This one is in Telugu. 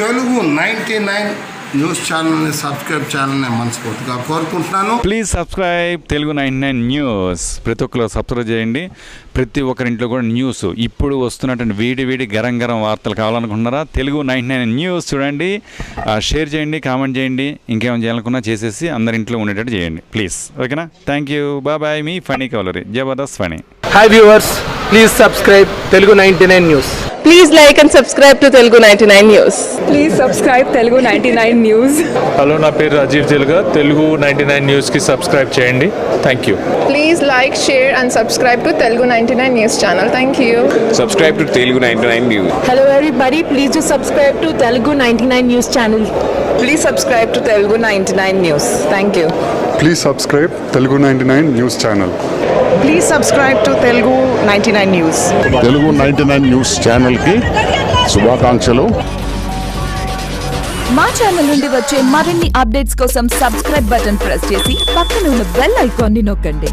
తెలుగు 99 న్యూస్ ఛానల్ని సబ్స్క్రైబ్ చేయాలని మనస్ఫూర్తిగా కోరుకుంటున్నాను. Please subscribe Telugu 99 news. ప్రతి ఒక్కరు సబ్స్క్రైబ్ చేయండి. ప్రతి ఒక్కరింట్లో కూడా న్యూస్ ఇప్పుడు వస్తున్నటువంటి వేడి గరం వార్తలు కావాలనుకుంటున్నారా? తెలుగు 99 న్యూస్ చూడండి, షేర్ చేయండి, కామెంట్ చేయండి, ఇంకేమైనా చేయాలనుకున్నా చేసేసి అందరి ఇంట్లో ఉండేటట్టు చేయండి ప్లీజ్. ఓకేనా? Thank you, bye. మీ Phani cavalry, Jabardasth Phani. Hi viewers, please subscribe Telugu 99 news. Please like and subscribe to Telugu 99 News. Please subscribe Telugu 99 News. Hello, నా పేరు రాజీవ్ తెలుగా. తెలుగు 99 న్యూస్కి సబ్స్క్రైబ్ చేయండి. Thank you. Please like, share and subscribe to Telugu 99 News channel. Thank you. Subscribe to Telugu 99 News. Hello everybody, please do subscribe to Telugu 99 News channel. Please subscribe to Telugu 99 News. Thank you. Please subscribe Telugu 99 News channel. Please subscribe to Telugu 99 News. Telugu 99 news ఛానల్కి శుభాకాంక్షలు. మా ఛానల్ నుండి వచ్చే మరిన్ని అప్డేట్స్ కోసం సబ్స్క్రైబ్ బటన్ ప్రెస్ చేసి పక్కన ఉన్న బెల్ ఐకాన్ని నొక్కండి.